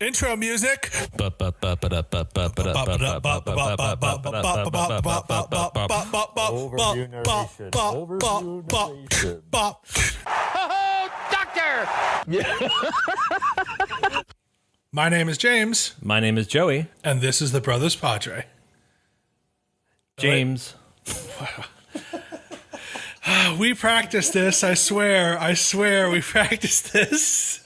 Intro music. Over narration. Doctor! My name is James, My name is Joey. and this is the Brothers Padre. James. We practiced this, I swear, we practiced this.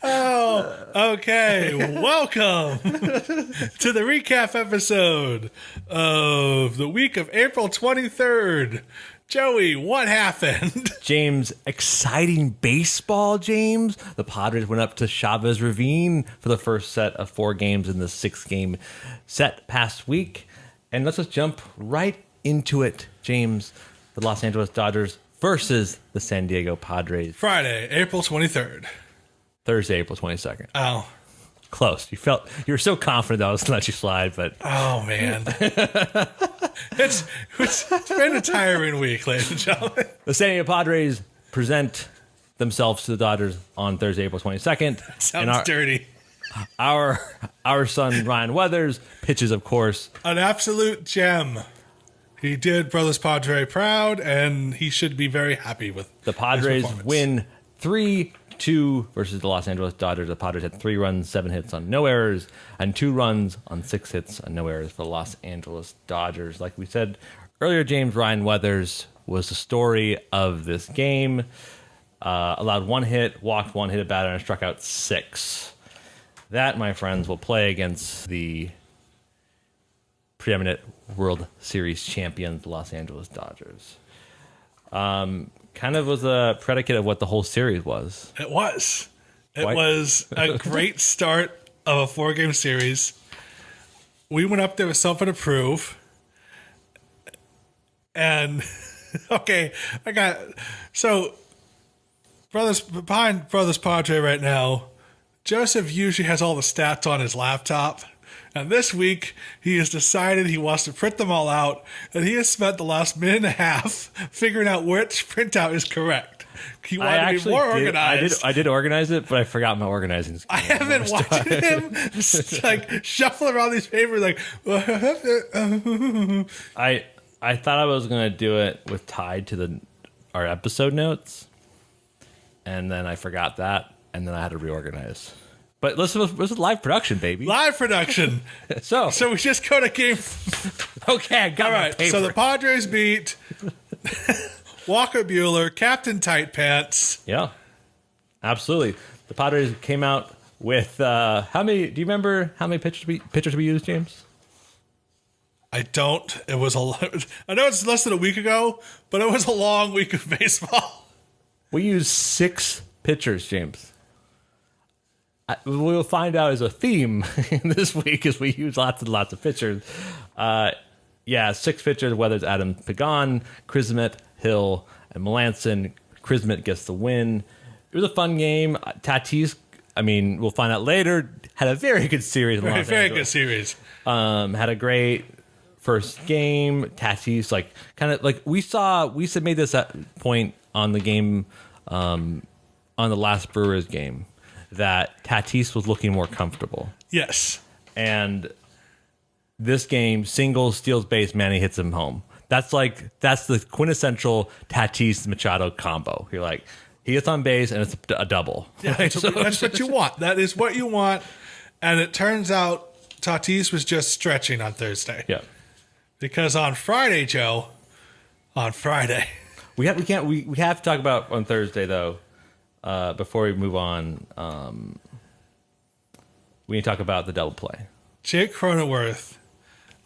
Oh, okay. Welcome to the recap episode of the week of April 23rd. Joey, what happened? James, exciting baseball, James. The Padres went up to Chavez Ravine for the first set of 4 games in the 6-game set past week. And let's just jump right into it, James. The Los Angeles Dodgers versus the San Diego Padres. Friday, April 23rd. Thursday, April 22nd. Oh. Close. You were so confident that I was going to let you slide, but Oh, man. It's been a tiring week, ladies and gentlemen. the San Diego Padres present themselves to the Dodgers on Thursday, April 22nd. Sounds dirty. Our son, Ryan Weathers, pitches, of course. An absolute gem. He did Brothers Padre proud, and he should be very happy with The Padres his performance. win 3-2 versus the Los Angeles Dodgers. The Padres had 3 runs, 7 hits on no errors, and 2 runs on 6 hits on no errors for the Los Angeles Dodgers. Like we said earlier, James, Ryan Weathers was the story of this game. Allowed 1 hit, walked 1, hit a batter, and struck out 6. That, my friends, will play against the preeminent World Series champions, the Los Angeles Dodgers. Kind of was a predicate of what the whole series was. It was. It What? was a great start of a 4-game series. We went up there with something to prove. And, okay, behind Brothers Padre right now, Joseph usually has all the stats on his laptop. And this week, he has decided he wants to print them all out, and he has spent the last minute and a half figuring out which printout is correct. He wanted to be more organized. I did organize it, but I forgot my organizing skills. I have been watching him just, like shuffle around these papers, like. I thought I was going to do it with tied to our episode notes, and then I forgot that, and then I had to reorganize. But this was live production, baby. Live production. So we just go to game. okay, I got All my right. paper. So the Padres beat Walker Buehler, Captain Tight Pants. Yeah, absolutely. The Padres came out with how many? Do you remember how many pitchers we used, James? I don't. It was a lot. I know it's less than a week ago, but it was a long week of baseball. We used 6 pitchers, James. We'll find out as a theme this week as we use lots and lots of pitchers. 6 pitchers, whether it's Adam Pagan, Kismet, Hill, and Melanson. Kismet gets the win. It was a fun game. Tatis, we'll find out later, had a very good series. Very good series. Had a great first game. Tatis, we made this point on the game, on the last Brewers game, that Tatis was looking more comfortable. Yes. And this game, singles, steals base, Manny hits him home. That's the quintessential Tatis Machado combo. You're like, he gets on base and it's a double. Yeah, that's what you want. That is what you want. And it turns out Tatis was just stretching on Thursday. Yeah. Because on Friday, Joe, We have to talk about on Thursday though. Before we move on, we need to talk about the double play. Jake Cronenworth,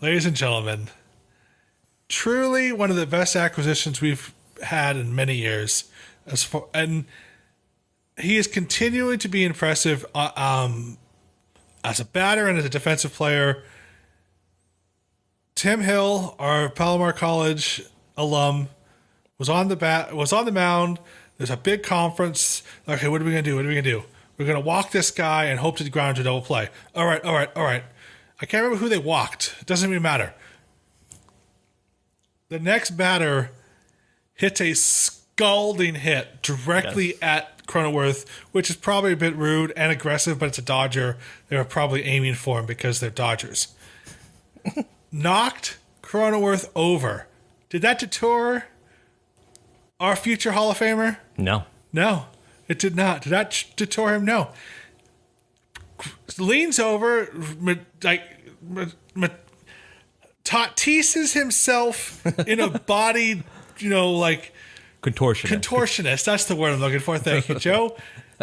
ladies and gentlemen, truly one of the best acquisitions we've had in many years. And he is continuing to be impressive as a batter and as a defensive player. Tim Hill, our Palomar College alum, was on the mound. There's a big conference. Okay, what are we going to do? We're going to walk this guy and hope to ground to double play. All right. I can't remember who they walked. It doesn't even matter. The next batter hits a scalding hit directly at Cronenworth, which is probably a bit rude and aggressive, but it's a Dodger. They were probably aiming for him because they're Dodgers. Knocked Cronenworth over. Did that deter our future Hall of Famer? No. No, it did not. Did that deter him? No. Leans over, Tatises himself in a body, contortionist. That's the word I'm looking for. Thank you, Joe.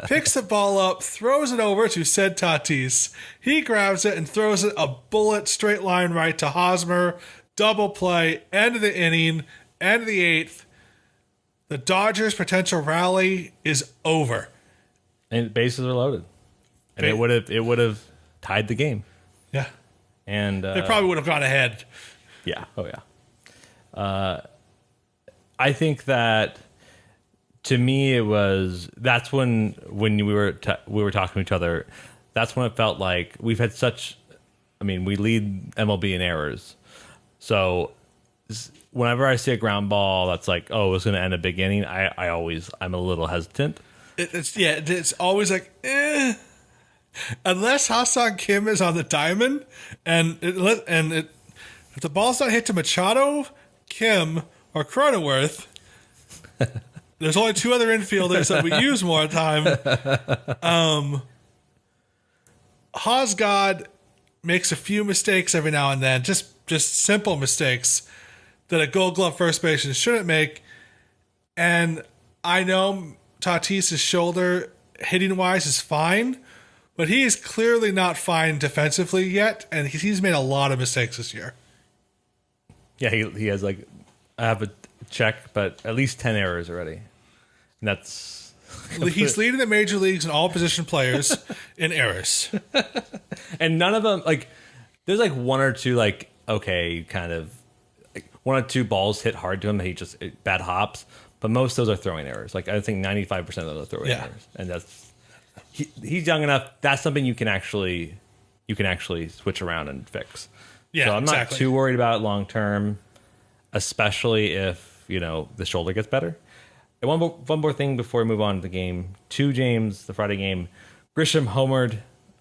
Picks the ball up, throws it over to said Tatis. He grabs it and throws it a bullet straight line right to Hosmer. Double play, end of the inning, end of the eighth. The Dodgers' potential rally is over. And bases are loaded. And it would have tied the game. Yeah. And they probably would have gone ahead. Yeah. Oh yeah. I think that to me that's when we were talking to each other. That's when it felt like we've had we lead MLB in errors. So whenever I see a ground ball that's like, oh, it's going to end a big inning, I'm a little hesitant. It's always like, unless Ha-Seong Kim is on the diamond, and if the ball's not hit to Machado, Kim, or Cronenworth, there's only two other infielders that we use more time. Hosgod makes a few mistakes every now and then, just simple mistakes that a Gold Glove first baseman shouldn't make. And I know Tatis' shoulder hitting wise is fine, but he is clearly not fine defensively yet, and he's made a lot of mistakes this year. Yeah, he has I have a check, but at least 10 errors already. And that's... He's leading the major leagues in all position players in errors. And none of them, there's one or two, one or two balls hit hard to him that he just bad hops, but most of those are throwing errors. I think 95% of those are throwing errors. And that's... He's young enough. That's something you can actually switch around and fix. Yeah, so I'm not too worried about it long term, especially if the shoulder gets better. And one more thing before we move on to the game. The Friday game, Grisham homered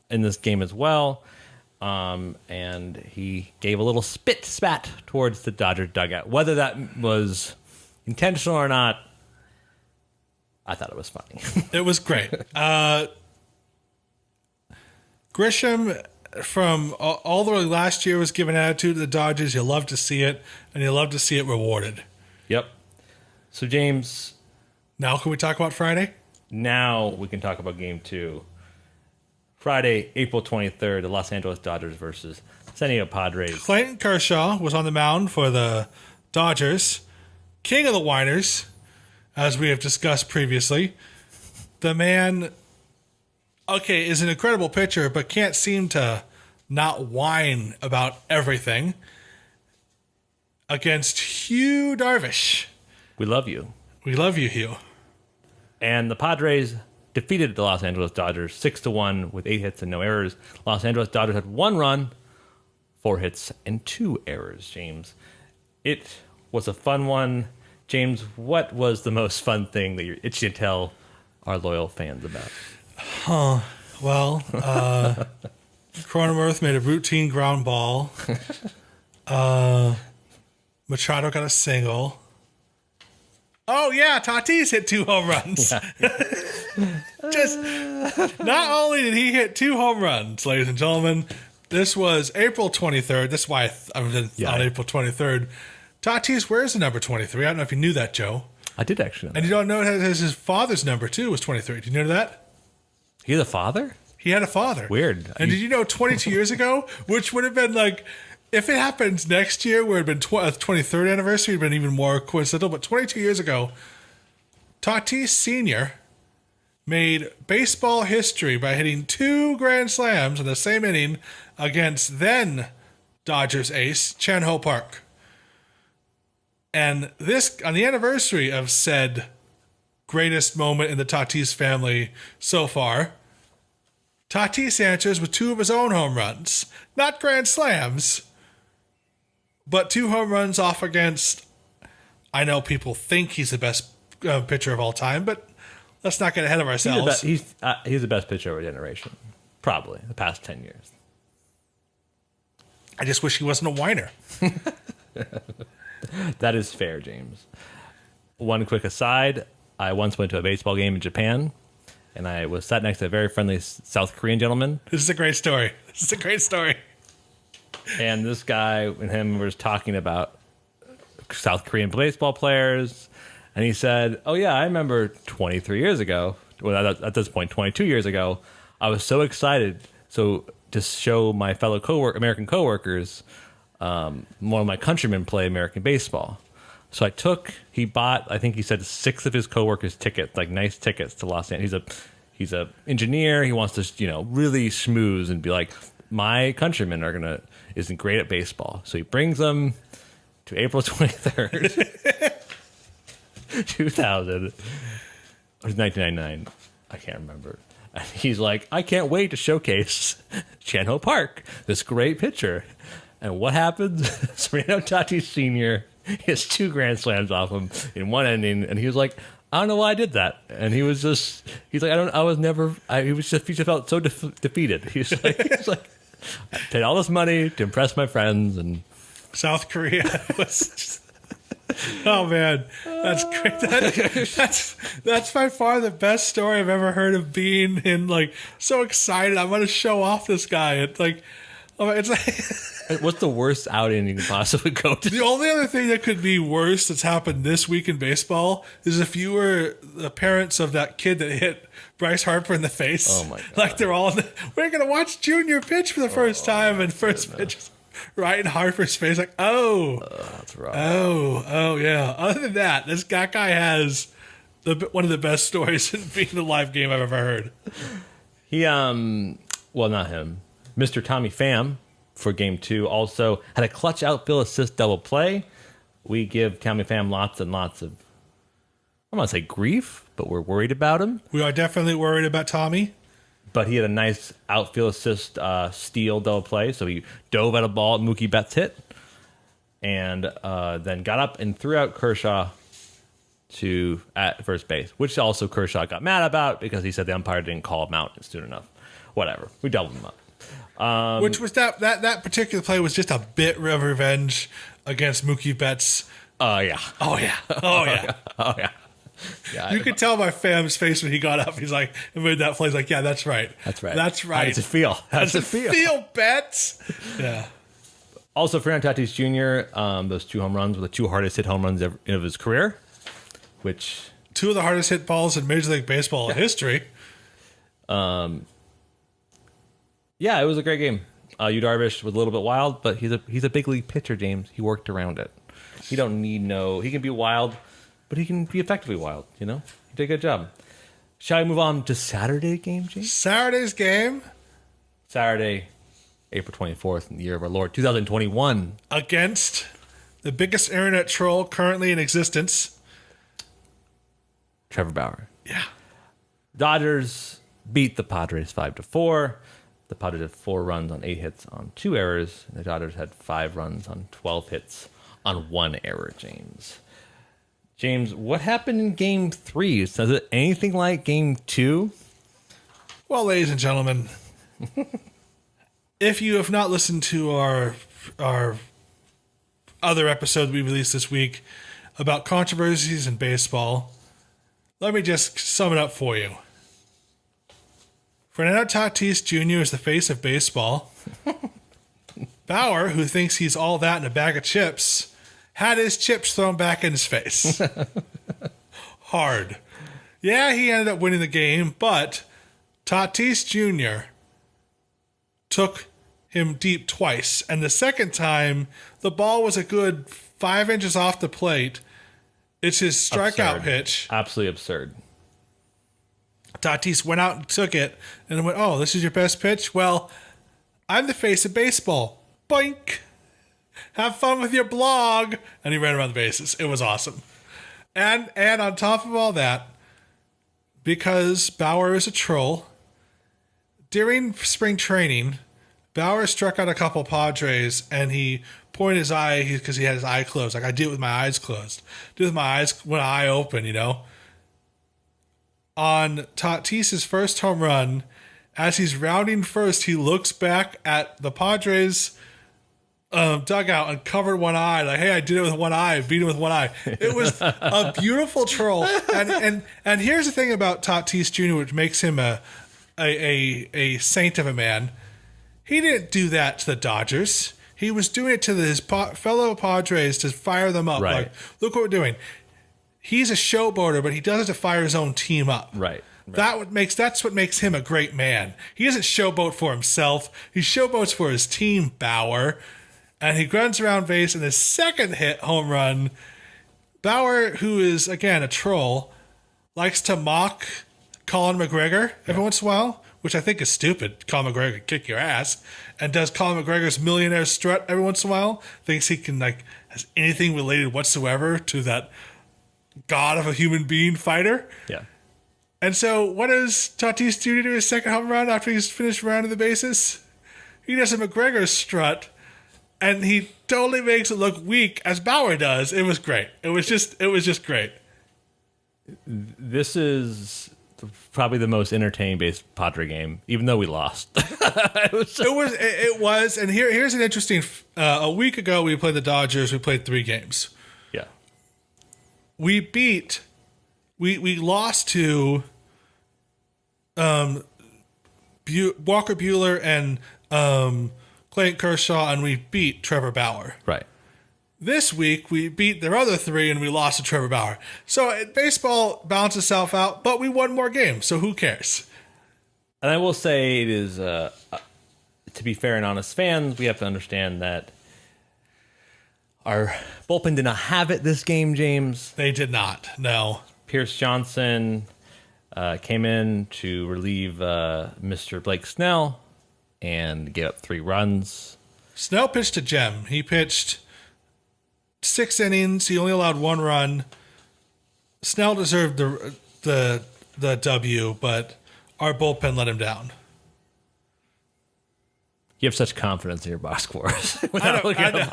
in this game as well, and he gave a little spat towards the Dodger dugout. Whether that was intentional or not, I thought it was funny. It was great. Grisham, from all the way last year, was given attitude to the Dodgers. You love to see it, and you love to see it rewarded. Yep. So, James... Now can we talk about Friday? Now we can talk about Game 2. Friday, April 23rd, the Los Angeles Dodgers versus San Diego Padres. Clayton Kershaw was on the mound for the Dodgers. King of the whiners, as we have discussed previously. The man... is an incredible pitcher, but can't seem to not whine about everything. Against Hugh Darvish. We love you. We love you, Hugh. And the Padres defeated the Los Angeles Dodgers 6-1 with 8 hits and no errors. Los Angeles Dodgers had 1 run, 4 hits, and 2 errors, James. It was a fun one. James, what was the most fun thing that you're itching to tell our loyal fans about? Well, Cronenworth made a routine ground ball. Machado got a single. Oh, yeah, Tatis hit 2 home runs. Just, not only did he hit 2 home runs, ladies and gentlemen, this was April 23rd. That's why on April 23rd. Tatis wears the number 23. I don't know if you knew that, Joe. I did actually know that. And you don't know his father's number, too, was 23. Did you know that? He had a father? He had a father. Weird. And did you know 22 years ago, which would have been if it happens next year where it had been 23rd anniversary, it would have been even more coincidental. But 22 years ago, Tatis Sr. made baseball history by hitting 2 grand slams in the same inning against then Dodgers ace Chan Ho Park. And this, on the anniversary of said greatest moment in the Tatis family so far, Tatis answers with 2 of his own home runs. Not grand slams, but 2 home runs off against, I know people think he's the best pitcher of all time, but let's not get ahead of ourselves. He's the best pitcher of our generation, probably the past 10 years. I just wish he wasn't a whiner. That is fair, James. One quick aside: I once went to a baseball game in Japan, and I was sat next to a very friendly South Korean gentleman. This is a great story. And this guy and him were talking about South Korean baseball players. And he said, oh, yeah, I remember 23 years ago, well, at this point, 22 years ago, I was so excited to show my fellow American coworkers one of my countrymen play American baseball. So he bought, I think he said 6 of his coworkers tickets, like nice tickets to Los Angeles. He's a engineer. He wants to, really schmooze and be like, my countrymen isn't great at baseball. So he brings them to April 23rd, 2000. It was 1999. I can't remember. And he's like, I can't wait to showcase Chan-Ho Park, this great pitcher. And what happens? Fernando Tatis Sr. hits 2 grand slams off him in one inning, and he was like, I don't know why I did that. And he just felt so defeated. He's like, I paid all this money to impress my friends, and South Korea was just, oh man, that's great. That's by far the best story I've ever heard of being in, like, so excited. I'm going to show off this guy. It's like, what's the worst outing you can possibly go to? The only other thing that could be worse that's happened this week in baseball is if you were the parents of that kid that hit Bryce Harper in the face. Oh my God. Like, we're going to watch Junior pitch for the first time, and first pitch is right in Harper's face. Like, that's right. Oh, yeah. Other than that, this guy has one of the best stories in being a live game I've ever heard. He, well, not him. Mr. Tommy Pham for Game 2 also had a clutch outfield assist double play. We give Tommy Pham lots and lots of, I'm going to say grief, but we're worried about him. We are definitely worried about Tommy. But he had a nice outfield assist steal double play. So he dove at a ball Mookie Betts hit, and then got up and threw out Kershaw at first base, which also Kershaw got mad about because he said the umpire didn't call him out soon enough. Whatever. We doubled him up. Which was that particular play was just a bit of revenge against Mookie Betts. Oh yeah. Yeah, you could tell by Pham's face when he got up. He's like, and made that play. He's like, yeah, that's right. That's right. That's right. How does it feel? How's it feel, Betts? Yeah. Also, Fernando Tatis Jr., those 2 home runs were the 2 hardest hit home runs of his career, which 2 of the hardest hit balls in Major League Baseball history. Yeah, it was a great game. Yu Darvish was a little bit wild, but he's a big league pitcher, James. He worked around it. He don't need he can be wild, but he can be effectively wild, He did a good job. Shall we move on to Saturday game, James? Saturday's game? Saturday, April 24th, in the year of our Lord, 2021. Against the biggest internet troll currently in existence. Trevor Bauer. Yeah. Dodgers beat the Padres 5-4. The Padres had 4 runs on 8 hits on 2 errors. And the Dodgers had 5 runs on 12 hits on 1 error, James. James, what happened in Game 3? Is it anything like Game 2? Well, ladies and gentlemen, if you have not listened to our other episode we released this week about controversies in baseball, let me just sum it up for you. Fernando Tatis Jr. is the face of baseball. Bauer, who thinks he's all that in a bag of chips, had his chips thrown back in his face. Hard. Yeah, he ended up winning the game, but Tatis Jr. took him deep twice. And the second time, the ball was a good 5 inches off the plate. It's his strikeout pitch. Absolutely absurd. Tatis went out and took it and went, oh, this is your best pitch? Well, I'm the face of baseball. Boink. Have fun with your blog. And he ran around the bases. It was awesome. And on top of all that, because Bauer is a troll, during spring training, Bauer struck out a couple Padres and he pointed his eye because he had his eye closed. Like, I do it with my eyes closed. Do it with my eyes, one eye open, on Tatis's first home run. As he's rounding first, he looks back at the Padres dugout and covered one eye. Like, hey, I did it with one eye. I beat him with one eye. It was a beautiful troll. And here's the thing about Tatis Jr., which makes him a saint of a man. He didn't do that to the Dodgers. He was doing it to his fellow Padres to fire them up. Right. Like, look what we're doing. He's a showboater, but he does it to fire his own team up. Right. That's what makes him a great man. He doesn't showboat for himself. He showboats for his team, Bauer. And he runs around base in his second hit home run. Bauer, who is, again, a troll, likes to mock Colin McGregor every once in a while, which I think is stupid. Colin McGregor can kick your ass. And does Colin McGregor's millionaire strut every once in a while. Thinks he can, has anything related whatsoever to that god of a human being fighter. Yeah. And so what does Tatis do to do his second home run after he's finished rounding the bases? He does a McGregor strut, and he totally makes it look weak as Bauer does. It was great. It was just great. This is probably the most entertaining based Padre game, even though we lost. It was. And here's an interesting. A week ago, we played the Dodgers. We played 3 games. Yeah. We lost to Walker Buehler and Clayton Kershaw, and we beat Trevor Bauer. Right. This week, we beat their other 3, and we lost to Trevor Bauer. So baseball balances itself out, but we won more games, so who cares? And I will say it is, to be fair and honest fans, we have to understand that our bullpen did not have it this game, James. They did not, no. Pierce Johnson came in to relieve Mr. Blake Snell and gave up 3 runs. Snell pitched a gem. He pitched 6 innings. He only allowed 1 run. Snell deserved the W, but our bullpen let him down. You have such confidence in your box scores. Without looking at the box.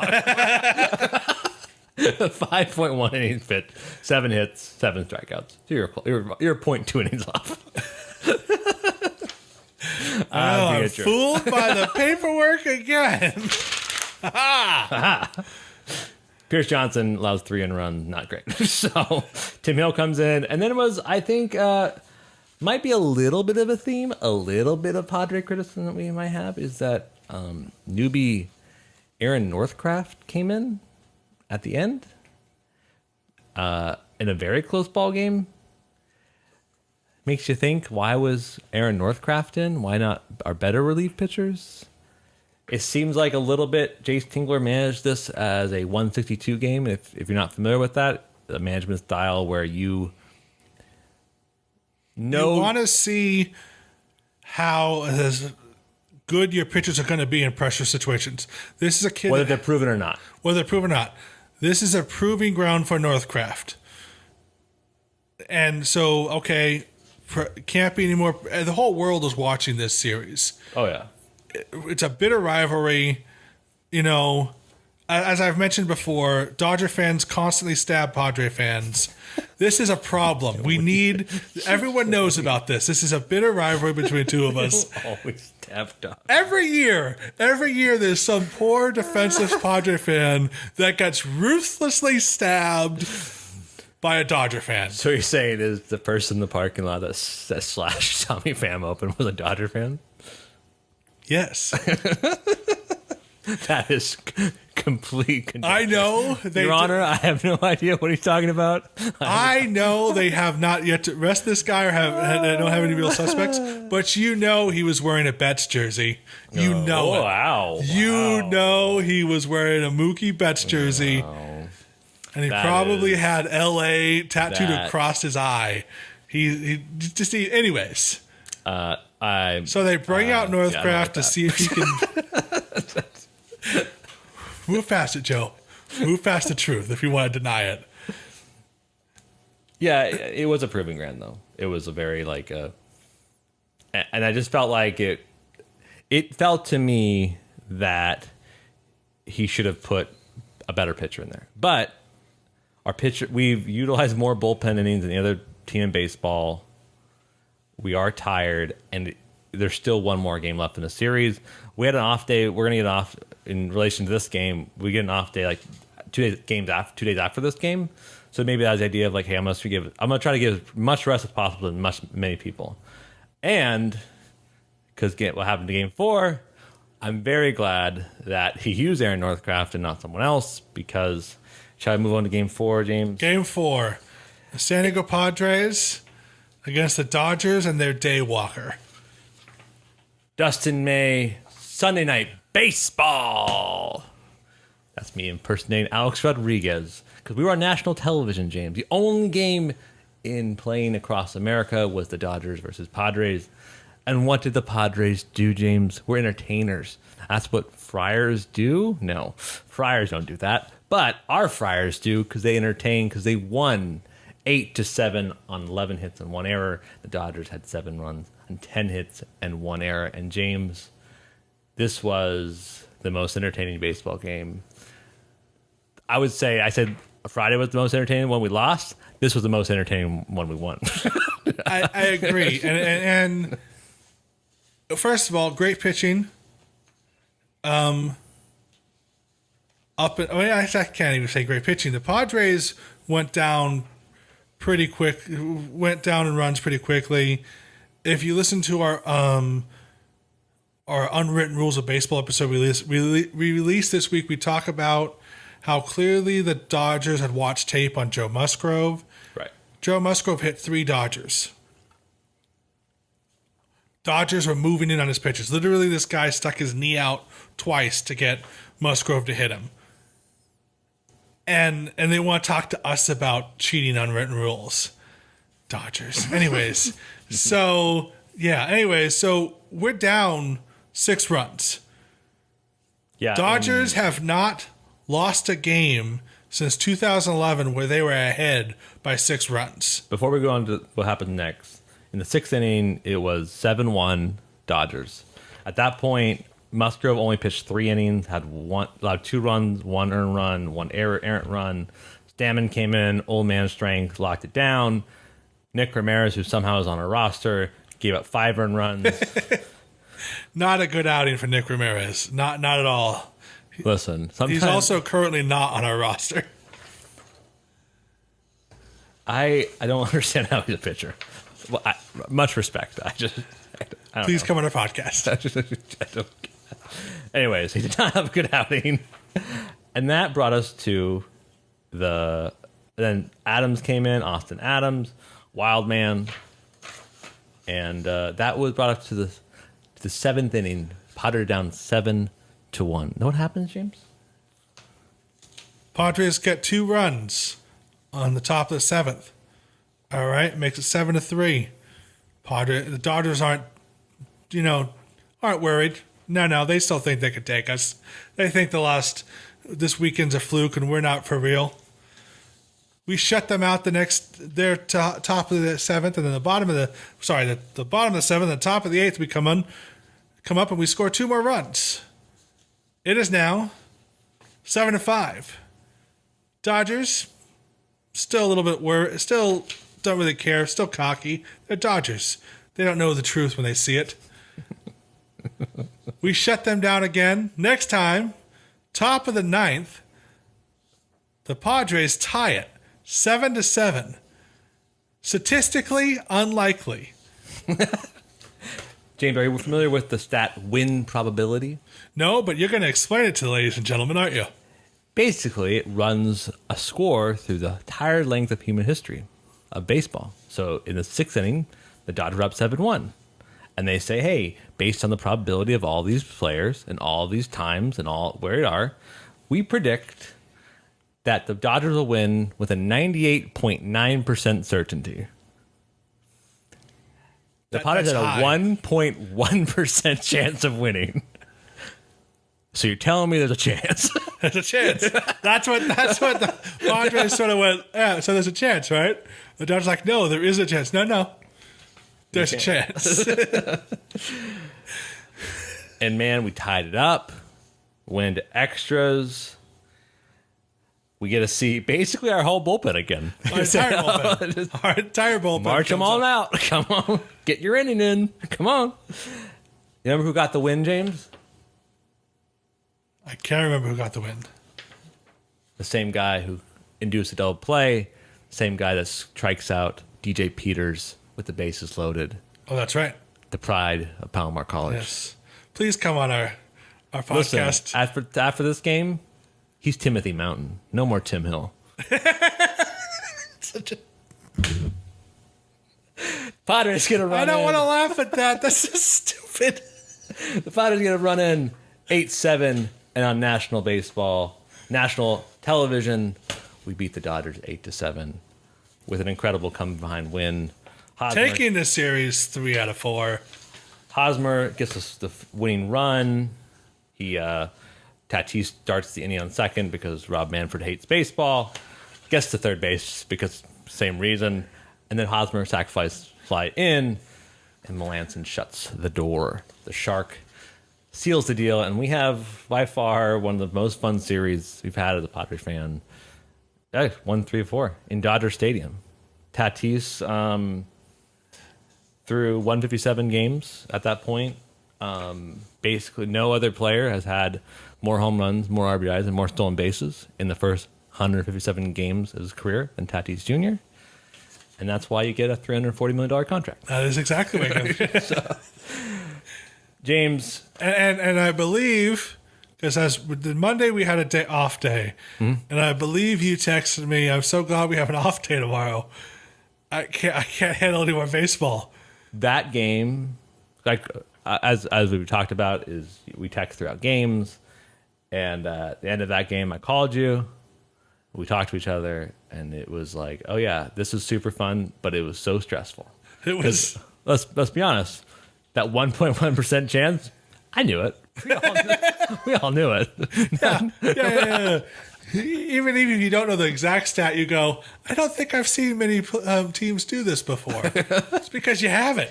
5.1 innings pitched, 7 hits, 7 strikeouts. So you're 0.2 innings off. I'm fooled by the paperwork again. Pierce Johnson allows 3 in runs, not great. So Tim Hill comes in, and then it was, I think, might be a little bit of a theme, a little bit of Padre criticism that we might have, is that newbie Aaron Northcraft came in at the end in a very close ball game. Makes you think, why was Aaron Northcraft in? Why not our better relief pitchers? It seems like a little bit Jace Tingler managed this as a 162 game. If you're not familiar with that, the management style where you want to see how good your pitchers are going to be in pressure situations. This is a kid, whether they're proven or not. This is a proving ground for Northcraft. And so, okay, can't be anymore. The whole world is watching this series. Oh, yeah. It's a bitter rivalry. You know, as I've mentioned before, Dodger fans constantly stab Padre fans. This is a problem. Everyone knows about this. This is a bitter rivalry between 2 of us. Always stab Dodgers. Every year there's some poor defenseless Padre fan that gets ruthlessly stabbed by a Dodger fan. So you're saying is the person in the parking lot that slashed Tommy Pham open was a Dodger fan? Yes. That is complete conjecture. I know. Your Honor, I have no idea what he's talking about. I know they have not yet to arrest this guy or don't have any real suspects, but you know he was wearing a Betts jersey. You know it. Wow. You know he was wearing a Mookie Betts jersey. Wow. And he probably had L.A. tattooed across his eye. Anyways. So they bring out Northcraft to see if he can... Move past it, Joe. Move past the truth if you want to deny it. Yeah, it was a proving ground, though. It was a very, and I just felt like it felt to me that he should have put a better pitcher in there. But our pitcher, we've utilized more bullpen innings than the other team in baseball. we are tired, and there's still one more game left in the series. We had an off day. We're going to get off in relation to this game. We get an off day like 2 days after this game. So maybe that was the idea of like, hey, I'm going to try to give as much rest as possible to many people. And because what happened to game 4, I'm very glad that he used Aaron Northcraft and not someone else, because shall I move on to game 4, James? Game 4. The San Diego Padres against the Dodgers and their day walker. Dustin May, Sunday Night Baseball. That's me impersonating Alex Rodriguez, because we were on national television, James. The only game in playing across America was the Dodgers versus Padres. And what did the Padres do, James? We're entertainers. That's what Friars do? No, Friars don't do that. But our Friars do, because they entertain, because they won 8-7 on 11 hits and 1 error. The Dodgers had 7 runs and 10 hits and 1 error. And James, this was the most entertaining baseball game. I said Friday was the most entertaining one we lost. This was the most entertaining one we won. I agree. And first of all, great pitching. I can't even say great pitching. The Padres went down in runs pretty quickly. If you listen to our Unwritten Rules of Baseball episode we released this week, we talk about how clearly the Dodgers had watched tape on Joe Musgrove. Right. Joe Musgrove hit 3 Dodgers. Dodgers were moving in on his pitches. Literally, this guy stuck his knee out twice to get Musgrove to hit him. And they want to talk to us about cheating unwritten rules. Dodgers. Anyways, so we're down 6 runs. Yeah. Dodgers have not lost a game since 2011 where they were ahead by 6 runs. Before we go on to what happened next, in the 6th inning, it was 7-1 Dodgers. At that point, Musgrove only pitched 3 innings, allowed 2 runs, 1 earned run, 1 errant run. Stammen came in, old man strength, locked it down. Nick Ramirez, who somehow is on our roster, gave up 5 earned runs. Not a good outing for Nick Ramirez. Not at all. Listen, he's also currently not on our roster. I don't understand how he's a pitcher. Well, much respect. I don't Please know. come on our podcast. I don't. Anyways, he did not have a good outing, and that brought us to then Adams came in, Austin Adams, wild man, and that was brought up to the 7th inning. Padres down 7-1. Know what happens, James? Padres get 2 runs on the top of the 7th. All right, makes it 7-3. The Dodgers aren't worried. No, they still think they could take us. They think this weekend's a fluke and we're not for real. We shut them out their top of the 7th, and then the bottom of the 7th, and the top of the 8th, we come up and we score 2 more runs. It is now 7-5. Dodgers still a little bit worried, still don't really care, still cocky. They're Dodgers. They don't know the truth when they see it. We shut them down again. Next time, top of the 9th, the Padres tie it 7-7. Statistically unlikely. James, are you familiar with the stat win probability? No, but you're going to explain it to the ladies and gentlemen, aren't you? Basically, it runs a score through the entire length of human history of baseball. So in the 6th inning, the Dodgers are up 7-1. And they say, hey, based on the probability of all these players and all these times and all where they are, we predict that the Dodgers will win with a 98.9% certainty. The Padres had a 1.1% chance of winning. So you're telling me there's a chance? There's a chance. That's what the Padres sort of went, yeah, so there's a chance, right? The Dodgers like, no, there is a chance. No. There's a chance. And man, we tied it up, went into extras. we get to see basically our whole bullpen again. Our entire bullpen. Our entire bullpen. March them all out. Come on. Get your inning in. Come on. You remember who got the win, James? I can't remember who got the win. The same guy who induced a double play. Same guy that strikes out DJ Peters with the bases loaded. Oh, that's right. The pride of Palomar College. Yes. Please come on our podcast. Listen, after this game, he's Timothy Mountain. No more Tim Hill. Padres gonna run in. I don't want to laugh at that. That's so stupid. The Padres gonna run in 8-7, and on national television, we beat the Dodgers 8-7 with an incredible come behind win. Taking the series 3 out of 4. Hosmer gets us the winning run. Tatis starts the inning on second because Rob Manfred hates baseball. Gets to third base because same reason. And then Hosmer sacrifice fly in, and Melanson shuts the door. The Shark seals the deal, and we have by far one of the most fun series we've had as a Padres fan. 1-3-4 in Dodger Stadium. Tatis through 157 games at that point. Basically, no other player has had more home runs, more RBIs, and more stolen bases in the first 157 games of his career than Tatis Jr. And that's why you get a $340 million contract. That is exactly what it is. James. And I believe, because the Monday we had a day off day, and I believe you texted me, I'm so glad we have an off day tomorrow. I can't handle any more baseball. That game, like as we've talked about, is we text throughout games, and at the end of that game, I called you. We talked to each other, and it was like, oh yeah, this is super fun, but it was so stressful. It was. Let's be honest. That 1.1% chance, I knew it. We all knew it. Yeah. Even if you don't know the exact stat, you go, I don't think I've seen many teams do this before. It's because you haven't.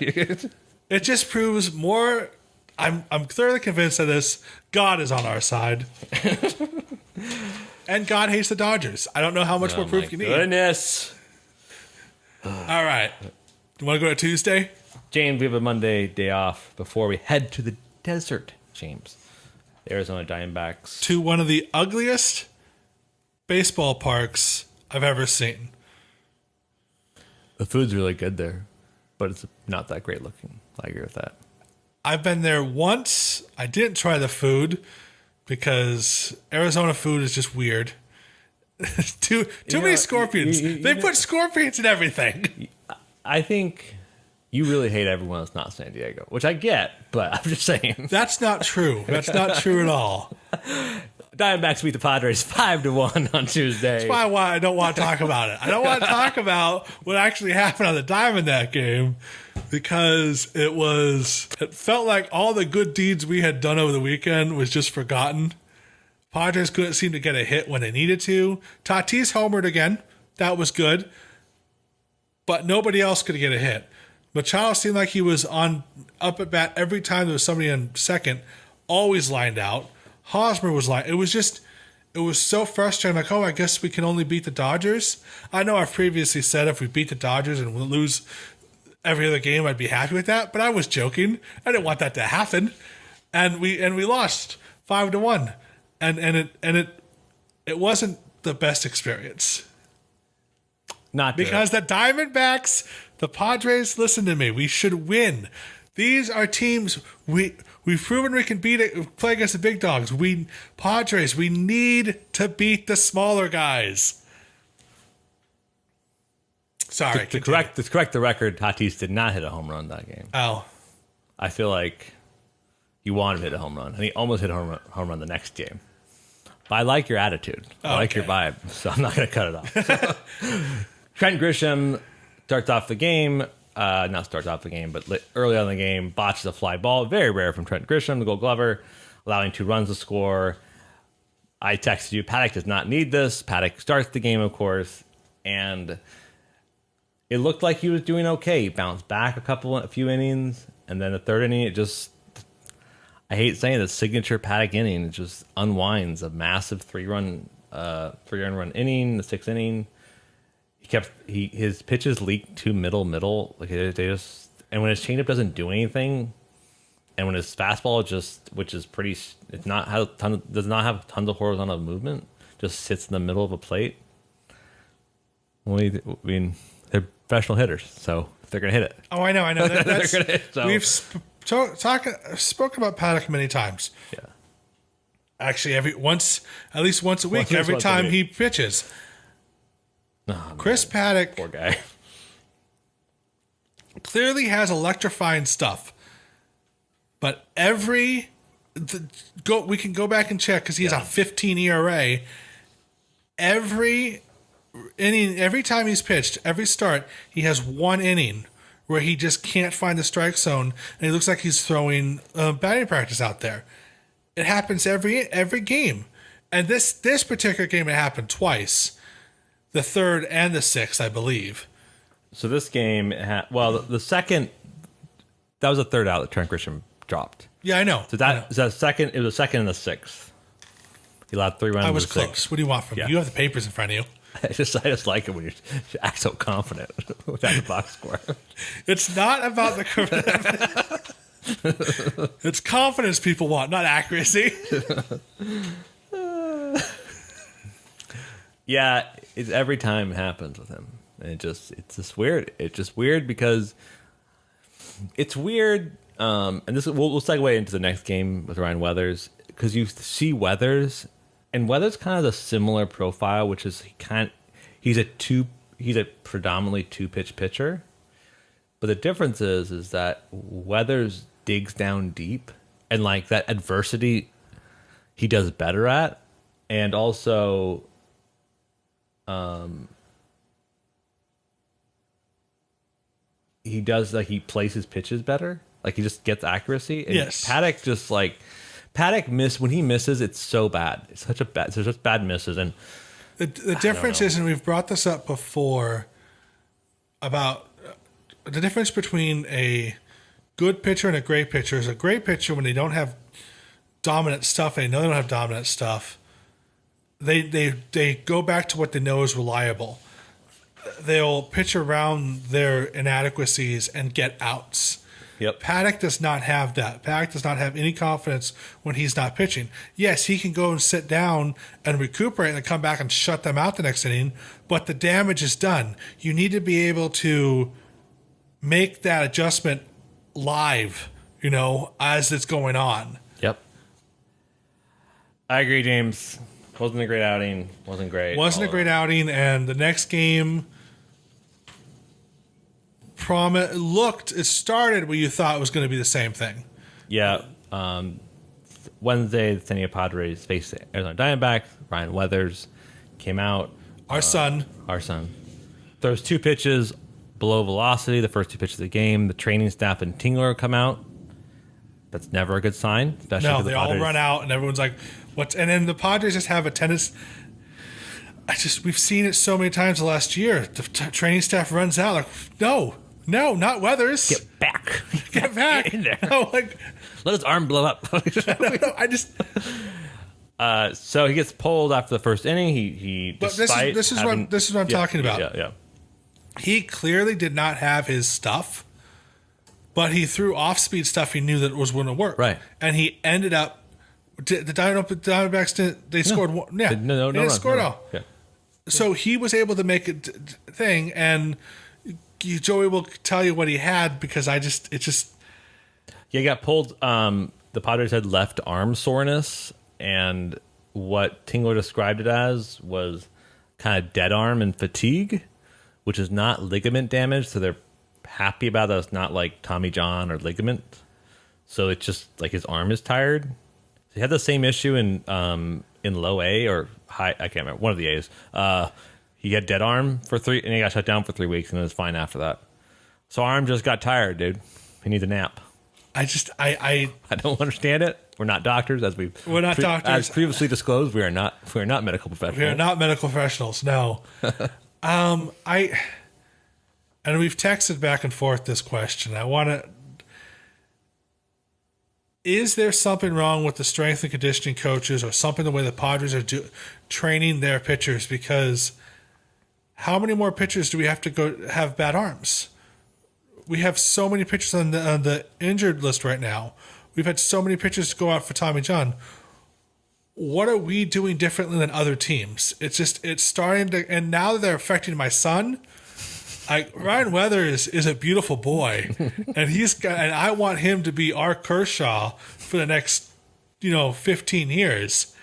It just proves more. I'm thoroughly convinced of this. God is on our side. And God hates the Dodgers. I don't know how much more proof you need. Goodness. All right. You want to go to Tuesday? James, we have a Monday day off before we head to the desert, James. The Arizona Diamondbacks. To one of the ugliest baseball parks I've ever seen. The food's really good there, but it's not that great looking. I agree with that. I've been there once. I didn't try the food because Arizona food is just weird. too many scorpions. They put scorpions in everything. I think you really hate everyone that's not San Diego, which I get, but I'm just saying. That's not true. That's not true at all. Diamondbacks beat the Padres 5-1 on Tuesday. That's why I don't want to talk about it. I don't want to talk about what actually happened on the dime in that game because it felt like all the good deeds we had done over the weekend was just forgotten. Padres couldn't seem to get a hit when they needed to. Tatis homered again. That was good. But nobody else could get a hit. Machado seemed like he was up at bat every time there was somebody on second, always lined out. Hosmer was it was so frustrating. Like, oh, I guess we can only beat the Dodgers. I know I've previously said if we beat the Dodgers and we lose every other game, I'd be happy with that. But I was joking. I didn't want that to happen. And we lost 5-1. And it wasn't the best experience. Not because the Diamondbacks, the Padres, listen to me. We should win. These are teams we've proven we can play against the big dogs. Padres, we need to beat the smaller guys. Sorry. To correct the record, Tatis did not hit a home run that game. Oh. I feel like you want him to hit a home run, and he almost hit a home run the next game. But I like your attitude. I like your vibe, so I'm not going to cut it off. So, Trent Grisham starts off the game. Not starts off the game, but early on in the game, botches a fly ball. Very rare from Trent Grisham, the Gold Glover, allowing 2 runs to score. I texted you, Paddock does not need this. Paddock starts the game, of course, and it looked like he was doing okay. He bounced back a few innings, and then the third inning, it just, I hate saying the signature Paddock inning, it just unwinds a massive 3-run 3 earned run inning, the 6th inning. His pitches leaked to middle. Like they just, and when his changeup doesn't do anything, and when his fastball which is pretty, does not have tons of horizontal movement, just sits in the middle of a plate. I mean, they're professional hitters, so they're gonna hit it. Oh, I know. That's, They're gonna hit, so. We've spoken about Paddock many times. Yeah. Actually, at least once a week, every time he pitches. Oh, Chris Paddock, poor guy, clearly has electrifying stuff, but we can go back and check because he has a 15 ERA. Every inning, every time he's pitched, every start, he has 1 inning where he just can't find the strike zone, and he looks like he's throwing batting practice out there. It happens every game, and this particular game it happened twice, the 3rd and the 6th, I believe. So this game, the second, that was the 3rd out that Trent Grisham dropped. Yeah, I know. So that was the second. It was the 2nd and the 6th. He allowed 3 runs. I was close. What do you want from me? You have the papers in front of you. I just like it when you act so confident without the box score. It's not about the it's confidence people want, not accuracy. Yeah, it's every time it happens with him. And it's just weird. It's just weird because it's weird. And this we'll segue into the next game with Ryan Weathers, because you see Weathers, and Weathers kind of a similar profile, which is he's a predominantly 2-pitch pitcher. But the difference is that Weathers digs down deep, and like that adversity he does better at, and also he plays his pitches better. Like he just gets accuracy. And yes. Paddock when he misses, it's so bad. It's such bad misses. And the difference is, and we've brought this up before, about the difference between a good pitcher and a great pitcher is a great pitcher when they don't have dominant stuff, and they know they don't have dominant stuff, they go back to what they know is reliable. They'll pitch around their inadequacies and get outs. Yep. Paddock does not have that. Paddock does not have any confidence when he's not pitching. Yes, he can go and sit down and recuperate and come back and shut them out the next inning, but the damage is done. You need to be able to make that adjustment live, as it's going on. Yep. I agree, James. Wasn't a great outing. Wasn't great. Wasn't a great outing, and the next game it started where you thought it was going to be the same thing. Yeah. Wednesday, the San Diego Padres faced Arizona Diamondbacks. Ryan Weathers came out. Our son throws 2 pitches below velocity, the first 2 pitches of the game. The training staff and Tingler come out. That's never a good sign. Especially no, they all run out, and everyone's like, "What's?" And then the Padres just have a tendency. We've seen it so many times the last year. The training staff runs out like, no, not Weathers. Get back. Get back. In there. No, like, let his arm blow up. So he gets pulled after the first inning. But this is what I'm talking about. Yeah. He clearly did not have his stuff, but he threw off-speed stuff he knew that was going to work. Right. And he ended up. The Diamondbacks they scored one. Yeah. No, they scored all. Yeah. So he was able to make a thing, and Joey will tell you what he had because he got pulled. The Padres had left arm soreness, and what Tingler described it as was kind of dead arm and fatigue, which is not ligament damage. So they're happy about that. It's not like Tommy John or ligament. So it's just like his arm is tired. So he had the same issue in low A or high. I can't remember, one of the A's. He had dead arm for 3, and he got shut down for 3 weeks, and it was fine after that. So arm just got tired, dude. He needs a nap. I don't understand it. We're not doctors, as previously disclosed. We are not medical professionals. We are not medical professionals. No. And we've texted back and forth this question. Is there something wrong with the strength and conditioning coaches, or something the way the Padres are training their pitchers? Because how many more pitchers do we have to go have bad arms? We have so many pitchers on the injured list right now. We've had so many pitchers go out for Tommy John. What are we doing differently than other teams? It's starting to, and now that they're affecting my son, Ryan Weathers is a beautiful boy, and I want him to be our Kershaw for the next, 15 years.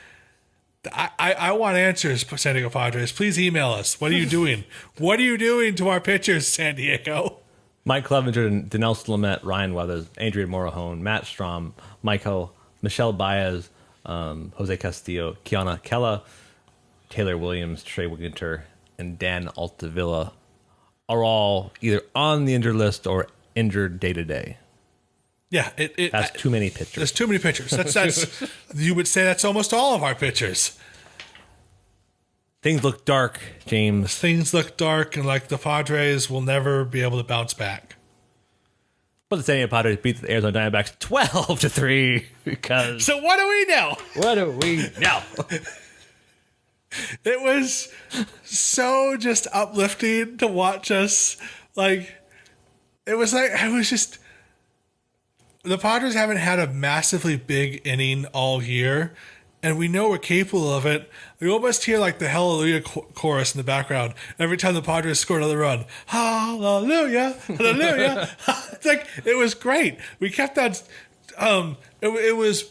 I want answers, San Diego Padres. Please email us. What are you doing? What are you doing to our pitchers, San Diego? Mike Clevenger, Dinelson Lamet, Ryan Weathers, Adrian Morejon, Matt Strom, Michelle Baez, Jose Castillo, Kiana Kella, Taylor Williams, Trey Wigginter, and Dan Altavilla are all either on the injured list or injured day to day. Yeah, that's too many pitchers. There's too many pitchers. That's you would say that's almost all of our pitchers. Things look dark, James. Things look dark, and like the Padres will never be able to bounce back. But the San Diego Padres beat the Arizona Diamondbacks 12-3 because. So what do we know? What do we know? It was so just uplifting to watch us. The Padres haven't had a massively big inning all year, and we know we're capable of it. We almost hear like the Hallelujah chorus in the background every time the Padres score another run. Hallelujah, hallelujah. It was great. We kept that. It was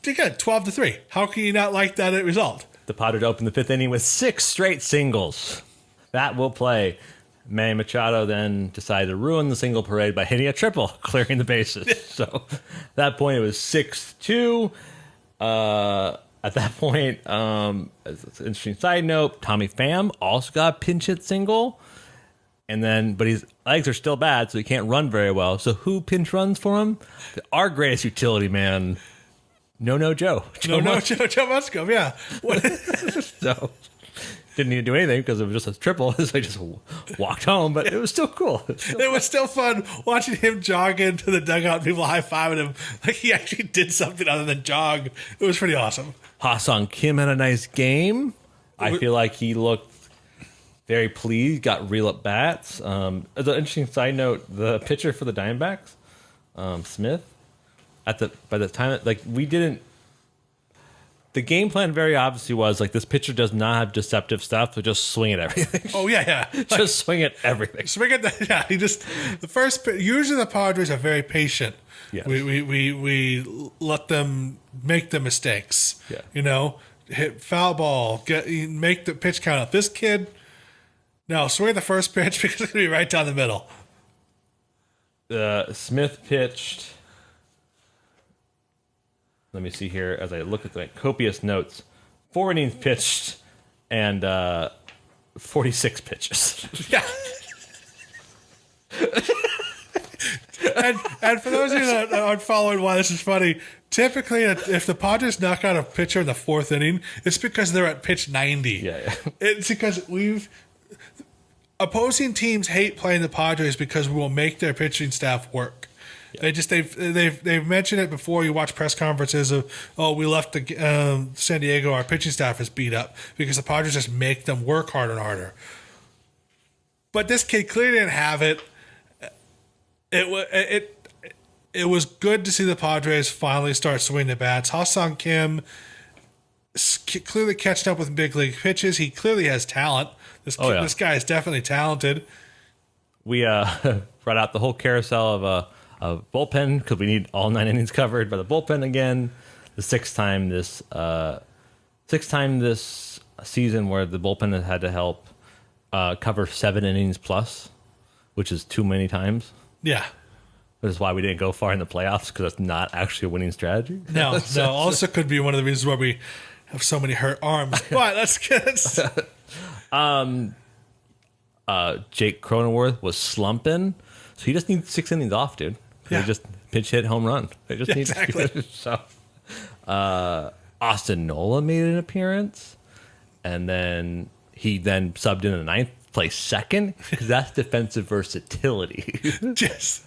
good, 12-3. How can you not like that result? The Padres opened the fifth inning with 6 straight singles. That will play. Manny Machado then decided to ruin the single parade by hitting a triple, clearing the bases. So at that point, it was 6-2. At that point, as an interesting side note, Tommy Pham also got a pinch hit single. But his legs are still bad, so he can't run very well. So who pinch runs for him? Our greatest utility man, Joe. Joe Musgrove, yeah. So didn't need to do anything because it was just a triple. So I just walked home, but it was still cool. It was still fun watching him jog into the dugout and people high-fiving him like he actually did something other than jog. It was pretty awesome. Ha-Sung Kim had a nice game. I feel like he looked very pleased, got real at bats. As an interesting side note, the pitcher for the Diamondbacks, Smith, by the time we didn't. The game plan very obviously was this pitcher does not have deceptive stuff, so just swing at everything. Oh yeah. Just swing at everything. He just usually the Padres are very patient. Yes. We let them make the mistakes. Yeah. Hit foul ball, make the pitch count up. This kid, no, swing at the first pitch because it's gonna be right down the middle. Smith pitched. Let me see here as I look at the copious notes. 4 innings pitched and 46 pitches. Yeah. and for those of you that aren't following why this is funny, typically if the Padres knock out a pitcher in the 4th inning, it's because they're at pitch 90. Yeah. It's because opposing teams hate playing the Padres because we will make their pitching staff work. Yeah. They've mentioned it before. You watch press conferences of, we left the San Diego, our pitching staff is beat up because the Padres just make them work harder and harder. But this kid clearly didn't have it. It was good to see the Padres finally start swinging the bats. Ha-Sung Kim clearly catching up with big league pitches. He clearly has talent. This guy is definitely talented. We brought out the whole carousel of bullpen because we need all 9 innings covered by the bullpen again. The sixth time this season where the bullpen has had to help cover 7 innings plus, which is too many times. Yeah. Which is why we didn't go far in the playoffs because it's not actually a winning strategy. No. Also could be one of the reasons why we have so many hurt arms. But let's get Jake Cronenworth was slumping, so he just needs 6 innings off, dude. Yeah. They just pitch hit home run. They just need exactly. So, Austin Nola made an appearance, and then he subbed in the 9th, play second because that's defensive versatility. Yes.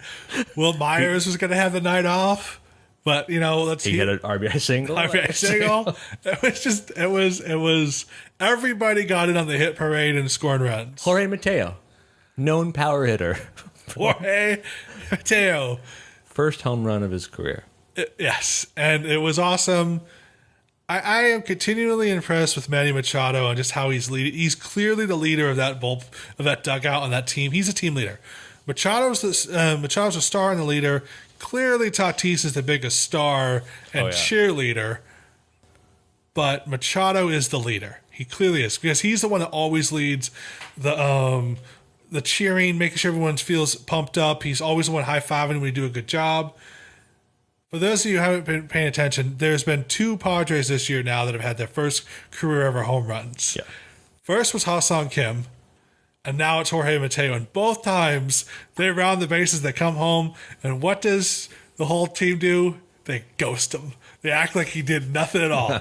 Will Myers was going to have the night off. But let's He hit an RBI single. RBI single. It was everybody got in on the hit parade and scoring runs. Jorge Mateo, known power hitter. Jorge Mateo. First home run of his career. Yes, and it was awesome. I am continually impressed with Manny Machado and just how he's leading. He's clearly the leader of that dugout on that team. He's a team leader. Machado's a star and the leader. Clearly, Tatis is the biggest star and cheerleader, but Machado is the leader. He clearly is, because he's the one that always leads the cheering, making sure everyone feels pumped up. He's always the one high-fiving when we do a good job. For those of you who haven't been paying attention, there's been 2 Padres this year now that have had their first career ever home runs. Yeah. First was Ha-Seong Kim, and now it's Jorge Mateo. And both times they round the bases, they come home, and what does the whole team do? They ghost him. They act like he did nothing at all.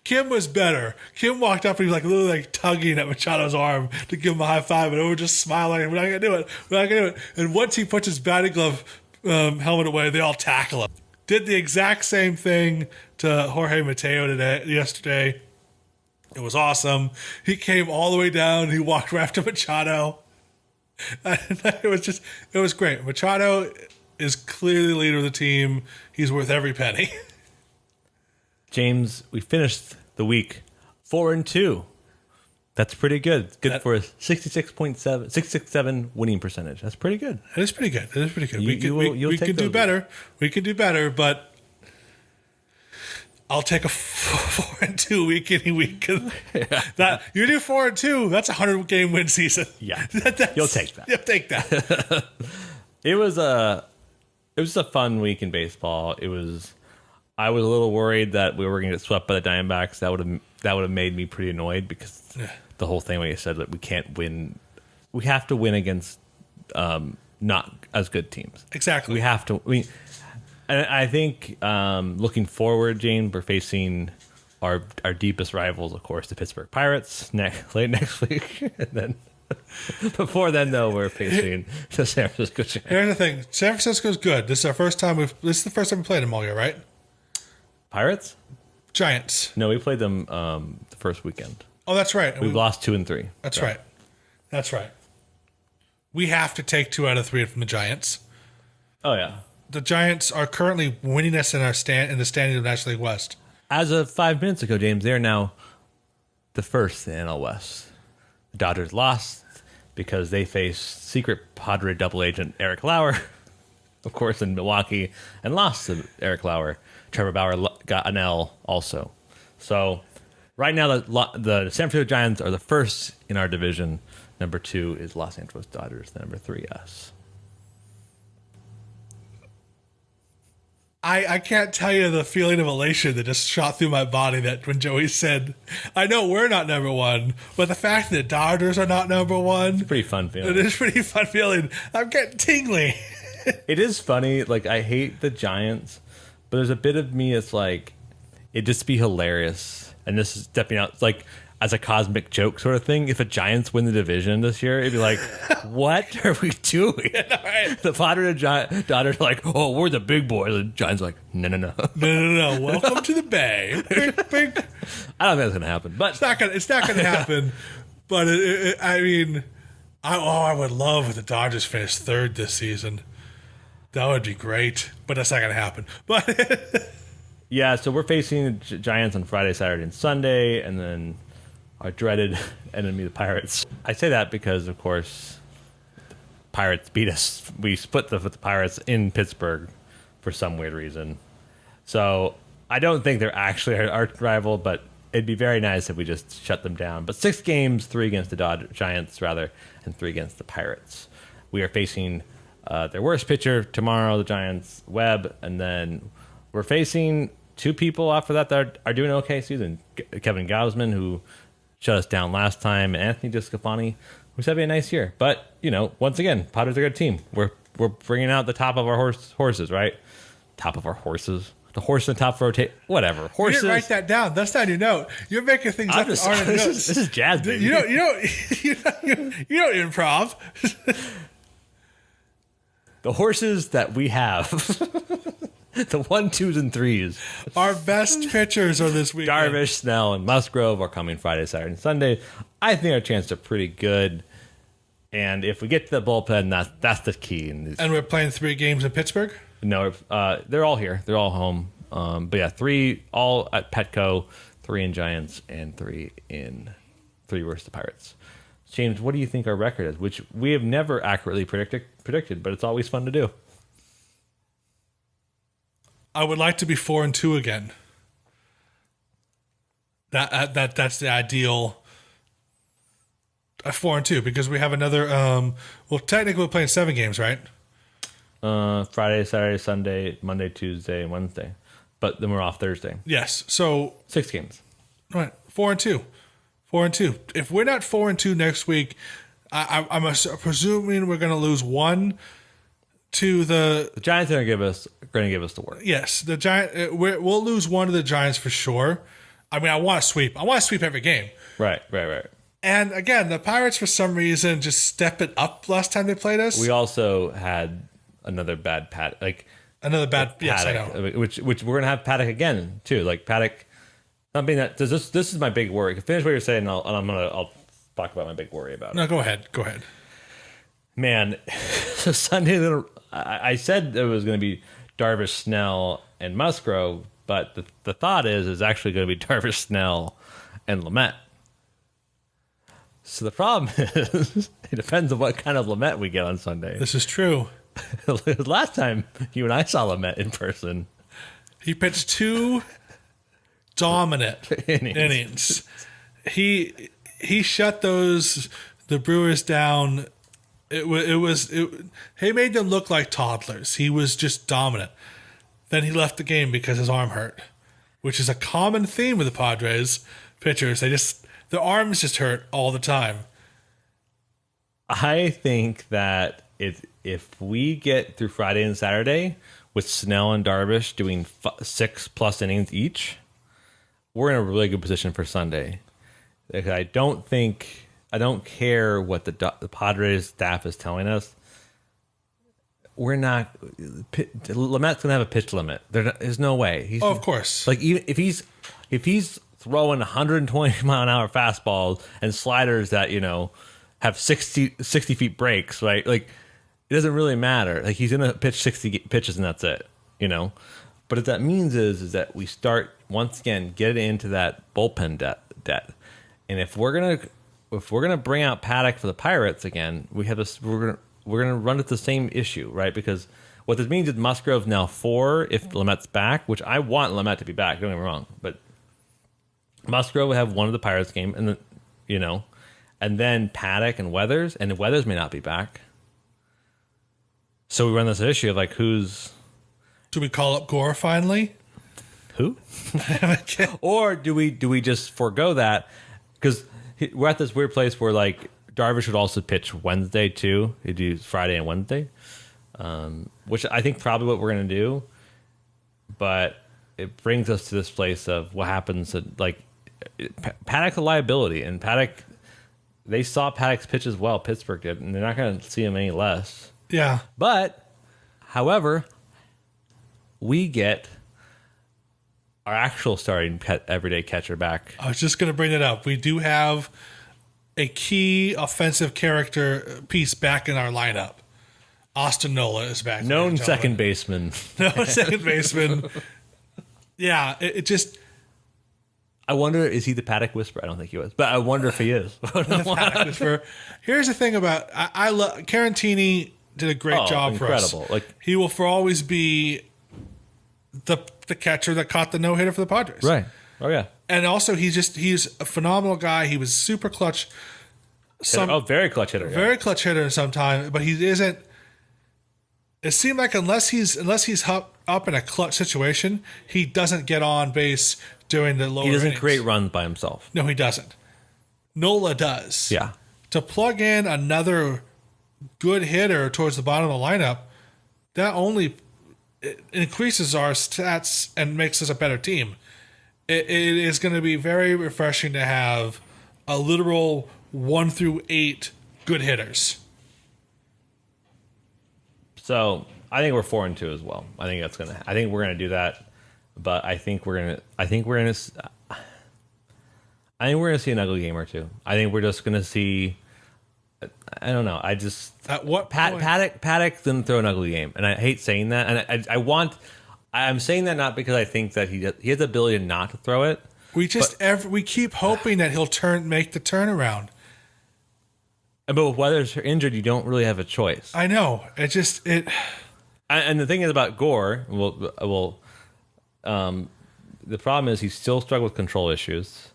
Kim was better. Kim walked up and he was literally tugging at Machado's arm to give him a high five, and we were just smiling. We're not gonna do it. We're not gonna do it. And once he puts his batting glove helmet away, they all tackle him. Did the exact same thing to Jorge Mateo yesterday. It was awesome. He came all the way down. He walked right up to Machado. And it was great. Machado is clearly the leader of the team. He's worth every penny. James, we finished the week 4-2. That's pretty good. Good for a 66.7 winning percentage. That's pretty good. It is pretty good. We could do those. better. We could do better, but I'll take a 4-2 week any week. That you do 4-2, that's a 100-game win season. Yeah, you'll take that. You'll take that. It was a fun week in baseball. I was a little worried that we were going to get swept by the Diamondbacks. That would have made me pretty annoyed, because the whole thing when you said that we can't win, we have to win against not as good teams. Exactly. We have to. And I think looking forward, James, we're facing our deepest rivals, of course, the Pittsburgh Pirates late next week, and then. Before then, though, we're facing the San Francisco Giants. Here's the thing: San Francisco's good. This is the first time we played them all year, right? Pirates? Giants. No, we played them the first weekend. Oh, that's right. We've lost 2 and 3. That's right. That's right. We have to take 2 out of 3 from the Giants. Oh yeah. The Giants are currently winning us in the standing of the National League West. As of 5 minutes ago, James, they're now the first in NL West. The Dodgers lost because they faced secret Padre double agent Eric Lauer, of course, in Milwaukee, and lost to Eric Lauer. Trevor Bauer got an L also. So right now, the San Francisco Giants are the first in our division. Number 2 is Los Angeles Dodgers. Number 3, us. I can't tell you the feeling of elation that just shot through my body that when Joey said, I know we're not number 1, but the fact that Dodgers are not number 1. Pretty fun feeling. It is pretty fun feeling. I'm getting tingly. It is funny. I hate the Giants, but there's a bit of me that's it'd just be hilarious. And this is stepping out, as a cosmic joke sort of thing. If the Giants win the division this year, it'd be what are we doing? Right. The Padres and Dodgers are oh, we're the big boys. The Giants are no. No. Welcome to the Bay. I don't think that's going to happen. But it's not going to happen. But I would love if the Dodgers finished 3rd this season. That would be great. But that's not going to happen. But yeah, so we're facing the Giants on Friday, Saturday, and Sunday, and then our dreaded enemy, the Pirates. I say that because, of course, the Pirates beat us. We split with the Pirates in Pittsburgh for some weird reason. So I don't think they're actually our rival, but it'd be very nice if we just shut them down. But 6 games, 3 against the Giants, and 3 against the Pirates. We are facing their worst pitcher tomorrow, the Giants, Webb, and then we're facing 2 people after that are doing okay season. Kevin Gausman, who shut us down last time, and Anthony DeSclafani, who's having a nice year. But, once again, Padres are a good team. We're bringing out the top of our horses, right? Top of our horses. The horse on top of rotate. Whatever. Horses. You didn't write that down. That's not your note. You're making things up that aren't in notes. This is jazz, baby. You don't improv. the horses that we have, the 1, 2s, and 3s. Our best pitchers are this week. Darvish, Snell, and Musgrove are coming Friday, Saturday, and Sunday. I think our chances are pretty good. And if we get to the bullpen, that's the key. And we're playing 3 games in Pittsburgh? No, they're all here. They're all home. But yeah, 3 all at Petco, 3 in Giants, and 3 versus the Pirates. James, what do you think our record is? Which we have never accurately predicted, but it's always fun to do. I would like to be 4-2 again. That's the ideal. 4-2 because we have another. Well, technically we're playing 7 games, right? Friday, Saturday, Sunday, Monday, Tuesday, and Wednesday, but then we're off Thursday. Yes, so 6 games. Right, 4-2, 4-2. If we're not 4-2 next week, I'm presuming we're going to lose 1 to the Giants. Are going to give us the work. Yes, the Giant. We'll lose 1 to the Giants for sure. I mean, I want to sweep. I want to sweep every game. Right. And again, the Pirates, for some reason, just step it up last time they played us. We also had another bad Paddock. Yes, I know. Which we're gonna have Paddock again too. Like Paddock. Not being that this is my big worry. Finish what you're saying, and I'll talk about my big worry about it. No, go ahead. Man, so Sunday, I said it was going to be Darvish, Snell, and Musgrove, but the thought is actually going to be Darvish, Snell, and Lamet. So the problem is, it depends on what kind of Lamet we get on Sunday. This is true. Last time you and I saw Lamet in person, he pitched 2 dominant innings. He shut the Brewers down. He made them look like toddlers. He was just dominant. Then he left the game because his arm hurt, which is a common theme with the Padres pitchers. Their arms just hurt all the time. I think that if we get through Friday and Saturday with Snell and Darvish doing 6+ innings each, we're in a really good position for Sunday. Like, I don't care what the Padres staff is telling us. We're not. Lamet's gonna have a pitch limit. There's no way. Of course. Like, even if he's throwing 120-mile-an-hour fastballs and sliders that have 60 feet breaks, right? Like, it doesn't really matter. Like, he's gonna pitch 60 pitches and that's it. But what that means is that we start once again get into that bullpen debt. And if we're gonna bring out Paddock for the Pirates again, we have this. We're gonna run into the same issue, right? Because what this means is Musgrove's now 4 if Lamet's back, which I want Lamet to be back. Don't get me wrong, but Musgrove will have 1 of the Pirates game, and then and then Paddock and Weathers may not be back. So we run this issue of like who's. Do we call up Gore finally? Who? Or do we just forego that? Because we're at this weird place where like Darvish would also pitch Wednesday too. He'd do Friday and Wednesday, which I think probably what we're going to do. But it brings us to this place of what happens. Paddock's a liability, and they saw Paddock's pitch as well. Pittsburgh did, and they're not going to see him any less. Yeah. But, however, we get our actual starting everyday catcher back. I was just going to bring it up. We do have a key offensive character piece back in our lineup. Austin Nola is back. Known second baseman. Known second baseman. Yeah, it just... I wonder, is he the Paddock Whisperer? I don't think he was, but I wonder if he is. Paddock Whisperer. Here's the thing about... I love... Carantini did a great job for us. Incredible. He will for always be the catcher that caught the no-hitter for the Padres. Right. Oh, yeah. And also, he's a phenomenal guy. He was super clutch. Very clutch hitter. Yeah. Very clutch hitter sometimes, but he isn't... It seemed like unless he's up in a clutch situation, he doesn't get on base during the lower innings. He doesn't create runs by himself. No, he doesn't. Nola does. Yeah. To plug in another good hitter towards the bottom of the lineup, that only increases our stats and makes us a better team. It is going to be very refreshing to have a literal 1 through 8 good hitters. So I think we're 4-2 as well. I think we're gonna do that, but I think we're gonna see an ugly game or two. I think we're just gonna see. I don't know. I just At what point? Paddock didn't throw an ugly game, and I hate saying that. And I'm saying that not because I think that he has the ability not to throw it. We keep hoping that he'll make the turnaround. But with Weathers injured, you don't really have a choice. I know. And the thing is about Gore. The problem is he's still struggling with control issues,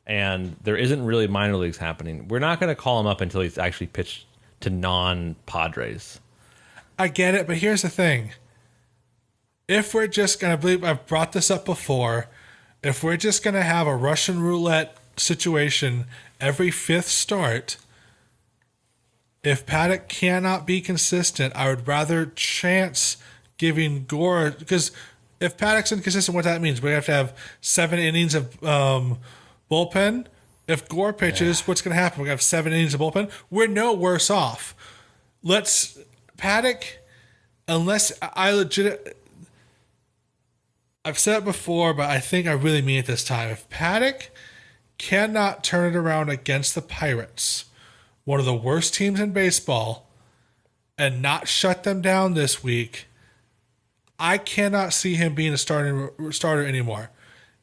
and there isn't really minor leagues happening. We're not going to call him up until he's actually pitched to non-Padres. I get it, but here's the thing. If we're just going to believe, I've brought this up before, if we're just going to have a Russian roulette situation every fifth start, if Paddock cannot be consistent, I would rather chance giving Gore, because if Paddock's inconsistent, what that means, we have to have 7 innings of bullpen. If Gore pitches, what's going to happen? We have 7 innings of bullpen. We're no worse off. Paddock, unless I've said it before, but I think I really mean it this time. If Paddock cannot turn it around against the Pirates, one of the worst teams in baseball, and not shut them down this week, I cannot see him being a starter anymore.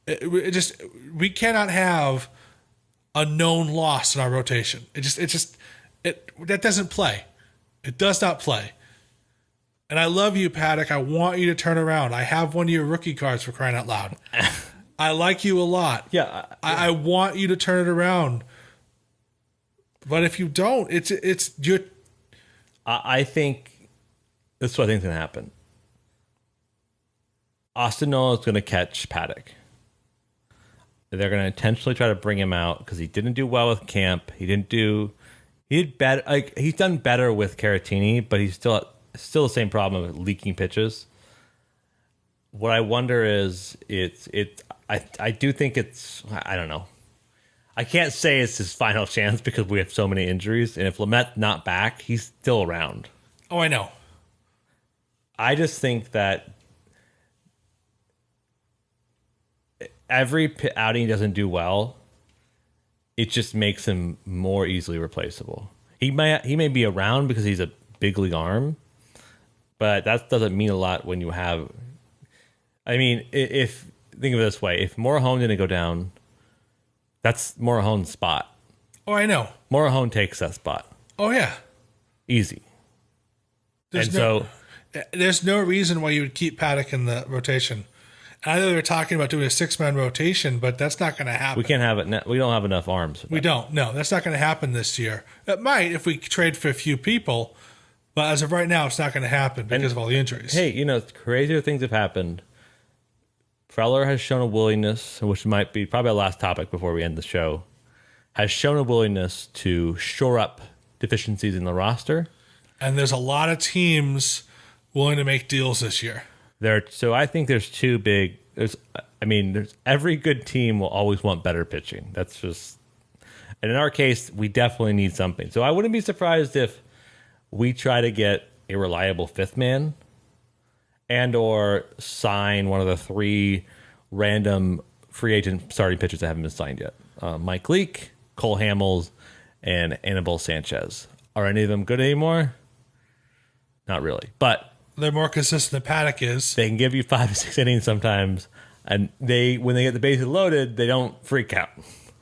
We cannot have a known loss in our rotation. That doesn't play. It does not play. And I love you, Paddock. I want you to turn around. I have one of your rookie cards, for crying out loud. I like you a lot. Yeah. I want you to turn it around. But if you don't, I think this is what I think is going to happen. Austin Nola is going to catch Paddock. They're going to intentionally try to bring him out because he didn't do well with camp. He did better. Like, he's done better with Caratini, but he's still the same problem of leaking pitches. What I wonder is I do think it's, I don't know. I can't say it's his final chance because we have so many injuries, and if Lamet's not back, he's still around. Oh, I know. I just think that every outing he doesn't do well, it just makes him more easily replaceable. He may be around because he's a big league arm, but that doesn't mean a lot when you have. I mean, if think of it this way: if Morahone didn't go down, that's Morahone's spot. Oh, I know. Morahone takes that spot. Oh, yeah. Easy. There's no reason why you would keep Paddock in the rotation. I know they were talking about doing a 6-man rotation, but that's not going to happen. We can't have it. We don't have enough arms. We don't. No, that's not going to happen this year. It might if we trade for a few people, but as of right now, it's not going to happen because of all the injuries. Hey, crazier things have happened. Preller has shown a willingness, which might be probably our last topic before we end the show, has shown a willingness to shore up deficiencies in the roster. And there's a lot of teams willing to make deals this year. So I think there's two big. There's every good team will always want better pitching. That's just, and in our case, we definitely need something. So I wouldn't be surprised if we try to get a reliable 5th man, and or sign one of the 3 random free agent starting pitchers that haven't been signed yet. Mike Leake, Cole Hamels, and Anibal Sanchez. Are any of them good anymore? Not really, but they're more consistent than Paddock is. They can give you 5 to 6 innings sometimes, and when they get the bases loaded, they don't freak out,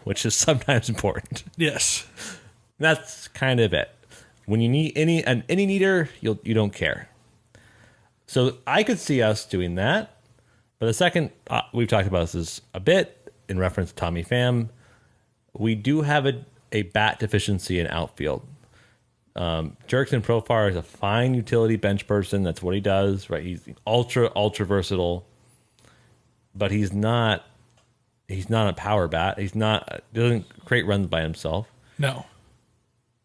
which is sometimes important. Yes, that's kind of it. When you need any neater, you don't care. So I could see us doing that, but the second we've talked about this a bit in reference to Tommy Pham, we do have a bat deficiency in outfield. Jurickson Profar is a fine utility bench person. That's what he does, right? He's ultra versatile, but he's not a power bat. Doesn't create runs by himself. No.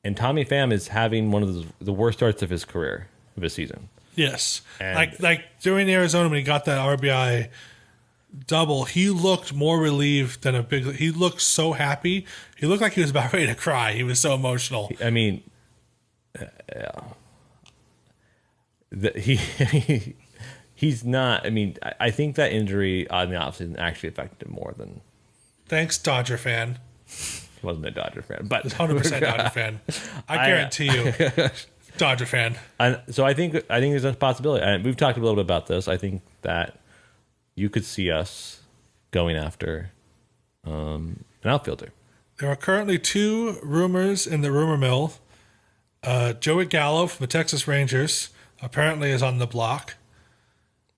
And Tommy Pham is having one of the worst starts of his career, of his season. Yes. Like during Arizona when he got that RBI double, he looked more relieved than he looked so happy. He looked like he was about ready to cry. He was so emotional. I mean, yeah. He's not. I mean, I think that injury on the offseason actually affected him more than Thanks, Dodger fan. he wasn't a Dodger fan, but 100% Dodger fan. I guarantee you, Dodger fan. And so I think there's a possibility. And we've talked a little bit about this. I think that you could see us going after an outfielder. There are currently 2 rumors in the rumor mill. Joey Gallo from the Texas Rangers apparently is on the block.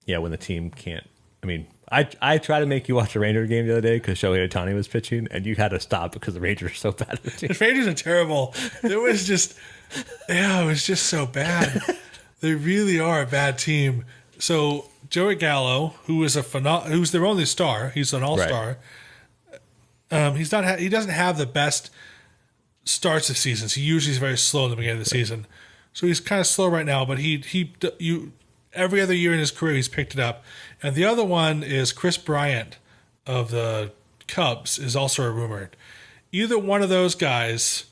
Yeah, when the team can't. I mean, I tried to make you watch a Ranger game the other day because Shohei Ohtani was pitching, and you had to stop because the Rangers are so bad. The Rangers are terrible. It was just so bad. They really are a bad team. So Joey Gallo, who's their only star, he's an all-star. Right. He doesn't have the best starts of seasons. He usually is very slow in the beginning of the season, so he's kind of slow right now. But every other year in his career he's picked it up. And the other one is Chris Bryant of the Cubs is also rumored. Either one of those guys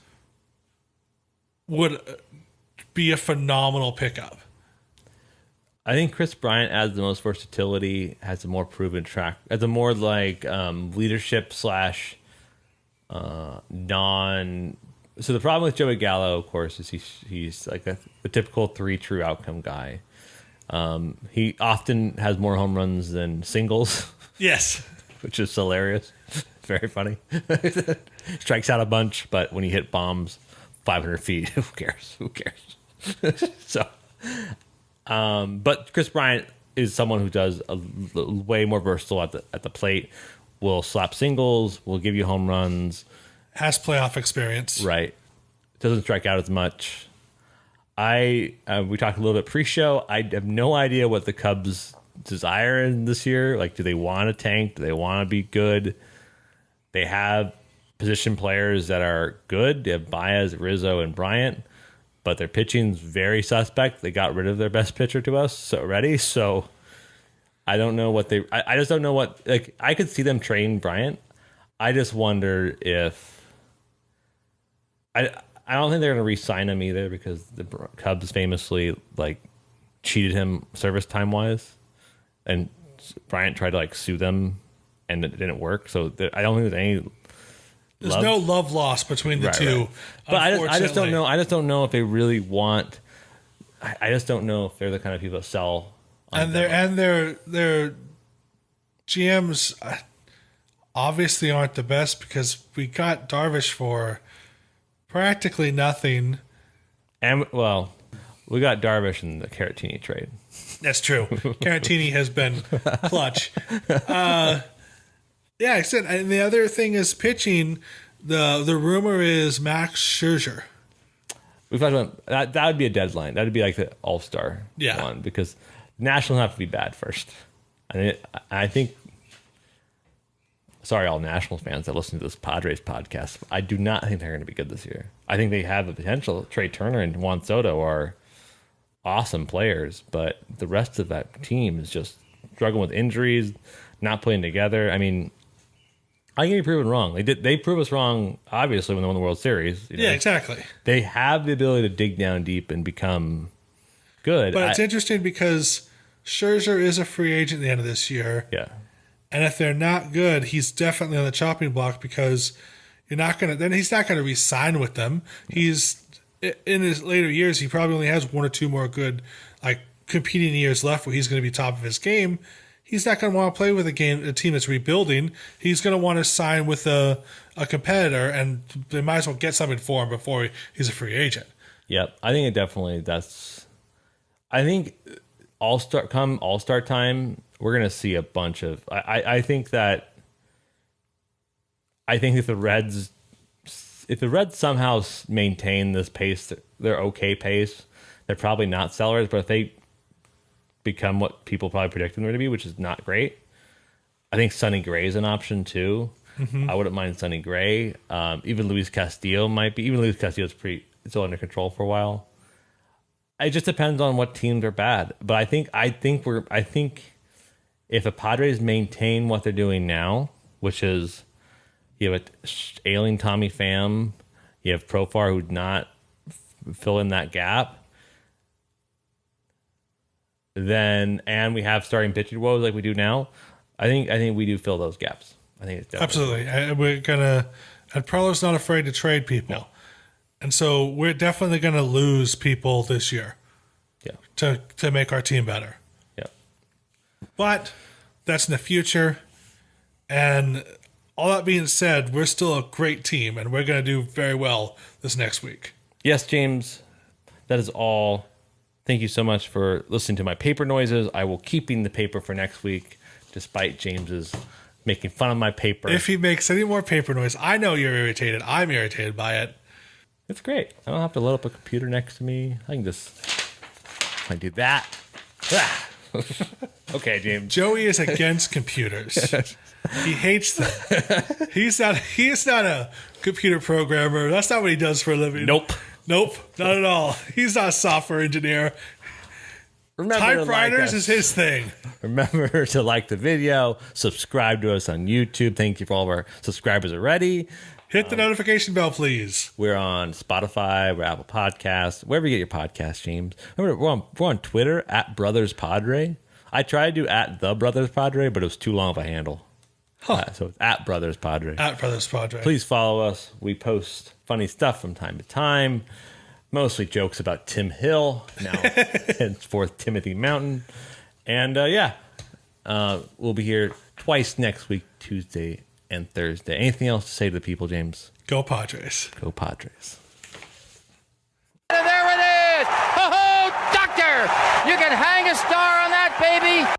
would be a phenomenal pickup. I think Chris Bryant adds the most versatility, has a more proven track, has a more like leadership / non. So the problem with Joey Gallo, of course, is he's like a typical 3 true outcome guy. He often has more home runs than singles. Yes, which is hilarious. Very funny. Strikes out a bunch, but when he hit bombs 500 feet, who cares? So. But Chris Bryant is someone who does way more versatile at the plate. Will slap singles. Will give you home runs. Has playoff experience. Right. Doesn't strike out as much. We talked a little bit pre-show. I have no idea what the Cubs desire in this year. Like, do they want to tank? Do they want to be good? They have position players that are good. They have Baez, Rizzo, and Bryant. But their pitching's very suspect. They got rid of their best pitcher to us already. So I don't know what I just don't know what, like, I could see them train Bryant. I just wonder if, I don't think they're going to re-sign him either because the Cubs famously, like, cheated him service time wise. And Bryant tried to, like, sue them and it didn't work. So I don't think there's any. There's no love lost between the two. Right. But I just don't know. I just don't know if they really want. I just don't know if they're the kind of people that sell. And their GMs obviously aren't the best because we got Darvish for practically nothing. And well, we got Darvish in the Caratini trade. That's true. Caratini has been clutch. Yeah, I said, and the other thing is pitching. The rumor is Max Scherzer. We've talked about that would be a deadline. That would be like the All-Star one because Nationals have to be bad first. I think. Sorry, all Nationals fans that listen to this Padres podcast. I do not think they're going to be good this year. I think they have the potential. Trey Turner and Juan Soto are awesome players, but the rest of that team is just struggling with injuries, not playing together. I mean. I can be proven wrong. They prove us wrong, obviously, when they won the World Series. Yeah, exactly. They have the ability to dig down deep and become good. But it's interesting because Scherzer is a free agent at the end of this year. Yeah. And if they're not good, he's definitely on the chopping block because he's not going to re-sign with them. He's in his later years, he probably only has 1 or 2 more good, like, competing years left where he's going to be top of his game. He's not going to want to play with a team that's rebuilding. He's going to want to sign with a competitor, and they might as well get something for him before he's a free agent. Yep, I think it definitely. I think All-Star time, we're going to see a bunch of. I think if the Reds somehow maintain this pace, their okay pace, they're probably not sellers, but if they become what people probably predicted them to be, which is not great. I think Sonny Gray is an option too. Mm-hmm. I wouldn't mind Sonny Gray. Even Luis Castillo might be. Even Luis Castillo is still under control for a while. It just depends on what teams are bad. But I think if the Padres maintain what they're doing now, which is you have a ailing Tommy Pham, you have Profar who'd not fill in that gap. then and we have starting pitching woes like we do now, I think we do fill those gaps. I think it's definitely absolutely. And Preller's not afraid to trade people. No. And so we're definitely going to lose people this year. Yeah. To make our team better. Yeah. But that's in the future. And all that being said, we're still a great team, and we're going to do very well this next week. Yes, James, that is all. Thank you so much for listening to my paper noises. I will keeping the paper for next week, despite James's making fun of my paper. If he makes any more paper noise, I know you're irritated. I'm irritated by it. It's great. I don't have to load up a computer next to me. I can do that. Okay, James. Joey is against computers. He hates them. He's not a computer programmer. That's not what he does for a living. Nope, not at all. He's not a software engineer. Remember typewriters is his thing. Remember to like the video, subscribe to us on YouTube. Thank you for all of our subscribers already. Hit the notification bell, please. We're on Spotify, we're Apple Podcasts, wherever you get your podcasts, James. Remember, we're on Twitter @Brothers Padre. I tried to do @The Brothers Padre, but it was too long of a handle. So it's @Brothers Padre. @Brothers Padre. Please follow us. We post funny stuff from time to time. Mostly jokes about Tim Hill, now henceforth Timothy Mountain. And we'll be here twice next week, Tuesday and Thursday. Anything else to say to the people, James? Go Padres. Go Padres. There it is! Ho-ho, doctor! You can hang a star on that, baby!